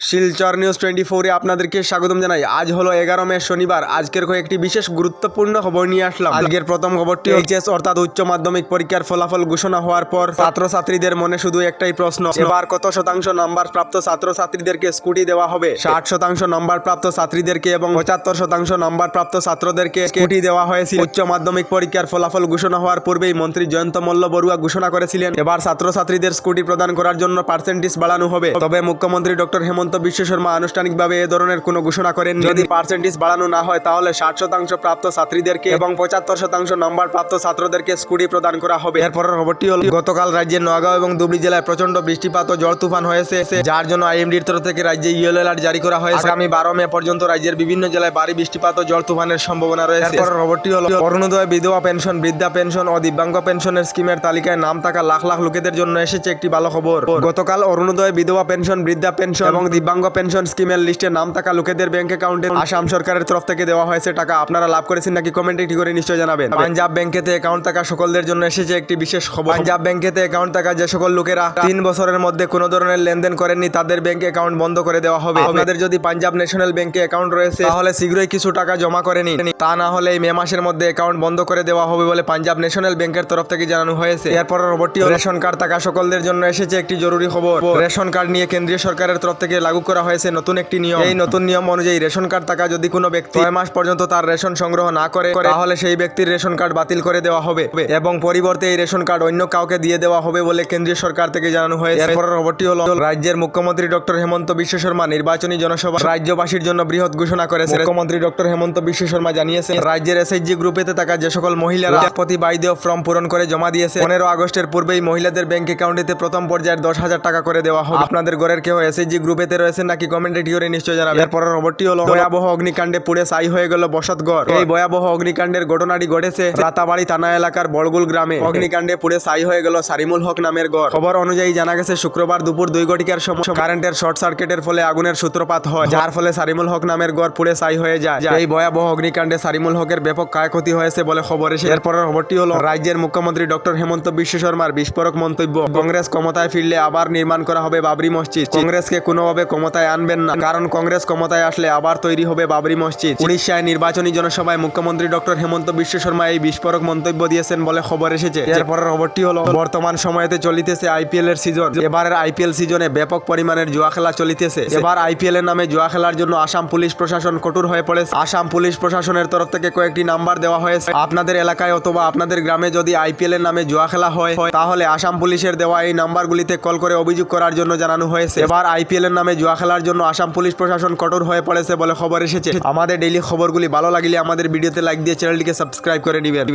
Silchar news 24-এ আপনাদেরকে স্বাগতম জানাই। আজ হলো 11 মে শনিবার। আজকের কয়েকটি বিশেষ গুরুত্বপূর্ণ খবর নিয়ে আসলাম। আজকের প্রথম খবরটি এইচএস অর্থাৎ উচ্চ মাধ্যমিক পরীক্ষার ফলাফল ঘোষণা হওয়ার পর ছাত্রছাত্রীদের মনে শুধু একটাই প্রশ্ন, এবার কত শতাংশ নাম্বার প্রাপ্ত ছাত্রছাত্রীদেরকে স্কুটি দেওয়া হবে? 60% নাম্বার প্রাপ্ত ছাত্রীদেরকে এবং 75% নাম্বার প্রাপ্ত ছাত্রদেরকে স্কুটি দেওয়া হয়েছিল। উচ্চ মাধ্যমিক পরীক্ষার ফলাফল ঘোষণা হওয়ার পূর্বেই মন্ত্রী জয়ন্ত মল্ল বড়ুয়া ঘোষণা করেছিলেন এবার ছাত্রছাত্রীদের স্কুটি প্রদান করার জন্য পার্সেন্টেজ বাড়ানো হবে। তবে মুখ্যমন্ত্রী ডক্টর হেমন্ত বিশ্ব শর্মা আনুষ্ঠানিকভাবে এ ধরনের কোনো ঘোষণা করেন। যদি পার্সেন্টেজ বাড়ানো না হয় তাহলে 60% প্রাপ্ত ছাত্রীদেরকে এবং 75% নাম্বার প্রাপ্ত ছাত্রদেরকে স্কুটি প্রদান করা হবে। এরপরের খবরটি হল, গতকাল রাজ্যের নোয়াগাঁও এবং ধুবড়ী জেলায় প্রচন্ড বৃষ্টিপাত ও ঝড় তুফান হয়েছে, যার জন্য আইএমডির তরফ থেকে রাজ্যে ইয়েলো অ্যালার্ট জারি করা হয়েছে। আগামী 12 মে পর্যন্ত রাজ্যের বিভিন্ন জেলায় ভারী বৃষ্টিপাত ও ঝড় তুফানের সম্ভাবনা রয়েছে। এরপরের খবরটি হল, অরুণোদয়, বিধবা পেনশন, বৃদ্ধা পেনশন ও দিব্যাঙ্গ পেনশনের স্কিমের তালিকায় নাম থাকা লাখ লাখ লোকেদের জন্য এসেছে একটি ভালো খবর। গতকাল অরুণোদয়, বিধবা পেনশন, বৃদ্ধা পেনশন এবং দিব্যাঙ্গ পেনশন স্কিমের লিস্টে নাম থাকা লোকেদের ব্যাংক অ্যাকাউন্টে আসাম সরকারের তরফ থেকে দেওয়া হয়েছে টাকা। আপনারা লাভ করেছেন নাকি কমেন্টে একটি করে নিশ্চয় জানাবেন। পাঞ্জাব ব্যাংকেতে অ্যাকাউন্ট থাকা সকলদের জন্য এসেছে একটি বিশেষ খবর। পাঞ্জাব ব্যাংকেতে অ্যাকাউন্ট থাকা যে সকল লোকেরা 3 বছরের মধ্যে কোনো ধরনের লেনদেন করেননি তাদের ব্যাংক অ্যাকাউন্ট বন্ধ করে দেওয়া হবে। আপনাদের যদি পাঞ্জাব ন্যাশনাল ব্যাংকে অ্যাকাউন্ট রয়েছে তাহলে শীঘ্রই কিছু টাকা জমা করে নিন, তা না হলে এই মে মাসের মধ্যে অ্যাকাউন্ট বন্ধ করে দেওয়া হবে বলে পাঞ্জাব ন্যাশনাল ব্যাংকের তরফ থেকে জানানো হয়েছে। এরপর খবরটি রেশন কার্ড থাকা সকলদের জন্য এসেছে একটি জরুরি খবর। রেশন কার্ড নিয়ে কেন্দ্রীয় সরকারের তরফ থেকে লাগু করা হয়েছে নতুন একটি নিয়ম। এই নতুন নিয়ম অনুযায়ী রেশন কার্ড থাকা যদি কোনো ব্যক্তি 6 মাস পর্যন্ত তার রেশন সংগ্রহ না করে তাহলে সেই ব্যক্তির রেশন কার্ড বাতিল করে দেওয়া হবে এবং পরিবর্তে এই রেশন কার্ড অন্য কাউকে দিয়ে দেওয়া হবে বলে কেন্দ্রীয় সরকার থেকে জানানো হয়েছে। এরপরের খবরটি হলো, রাজ্যের মুখ্যমন্ত্রী ডক্টর হেমন্ত বিশ্ব শর্মা নির্বাচনী জনসভা রাজ্যবাসীর জন্য বৃহৎ ঘোষণা করেছে। মুখ্যমন্ত্রী ডক্টর হেমন্ত বিশ্ব শর্মা জানিয়েছেন, রাজ্যের এসএইচজি গ্রুপেতে থাকা যে সকল মহিলারা প্রতি বাইদেও ফর্ম পূরণ করে জমা দিয়েছে 15 আগস্টের পূর্বেই মহিলাদের ব্যাংক অ্যাকাউন্টে প্রথম পর্যায়ের 10,000 টাকা করে দেওয়া হবে। আপনাদের ঘরের কেউ এসএইচজি গ্রুপেতে রয়েছেন নাকি কমেন্টে করে নিশ্চয় জানাবেন। এরপরের খবরটি হলো, ভয়াবহ অগ্নিকাণ্ডে পুড়ে ছাই হয়ে গেল বসতঘর। এই ভয়াবহ অগ্নিকাণ্ডের ঘটনাটি ঘটেছে রাতাবাড়ি থানা এলাকার বড়গুল গ্রামে। অগ্নিকাণ্ডে পুড়ে ছাই হয়ে গেল সারিমুল হক নামের ঘর। খবর অনুযায়ী জানা গেছে শুক্রবার দুপুর 2 ঘটিকার সময় কারেন্টের শর্ট সার্কিটের ফলে আগুনের সূত্রপাত হয়, যার ফলে সারিমুল হক নামের ঘর পুড়ে ছাই হয়ে যায়। এই ভয়াবহ অগ্নিকাণ্ডে সারিমুল হকের ব্যাপক ক্ষয়ক্ষতি হয়েছে বলে খবর এসেছে। এরপরের খবরটি হলো, রাজ্যের মুখ্যমন্ত্রী ডক্টর হেমন্ত বিশ্ব শর্মার বিস্ফোরক মন্তব্য। কংগ্রেস ক্ষমতায় ফিরলে আবার নির্মাণ করা হবে বাবরি মসজিদ। কংগ্রেসকে কোনোভাবে ক্ষমতায় আনবেন না, কারণ কংগ্রেস ক্ষমতায় আসলে আবার তৈরি হবে বাবরি মসজিদ। উড়িষ্যায় নির্বাচনী জনসভায় মুখ্যমন্ত্রী ডক্টর হেমন্ত বিশ্ব শর্মা এই বিস্ফোরক মন্তব্য দিয়েছেন বলে খবর এসেছে। এরপরের খবরটি হলো, বর্তমান সময়েতে চলিতেছে আইপিএল এর সিজন। এবারের আইপিএল সিজনে ব্যাপক পরিমাণের জুয়া খেলা চলিতেছে। এবার আইপিএল এর নামে জুয়া খেলার জন্য আসাম পুলিশ প্রশাসন কঠোর হয়ে পড়েছে। আসাম পুলিশ প্রশাসনের তরফ থেকে কয়েকটি নাম্বার দেওয়া হয়েছে। আপনাদের এলাকায় অথবা আপনাদের গ্রামে যদি আইপিএল এর নামে জুয়া খেলা হয় তাহলে আসাম পুলিশের দেওয়া এই নাম্বারগুলিতে কল করে অভিযোগ করার জন্য জানানো হয়েছে। এবার আইপিএল এর নামে জুয়া খেলার জন্য আসাম পুলিশ প্রশাসন কঠোর হয়ে পড়েছে বলে খবর এসেছে। আমাদের ডেইলি খবরগুলি ভালো লাগলে আমাদের ভিডিওতে লাইক দিয়ে চ্যানেলটিকে সাবস্ক্রাইব করে দিবেন।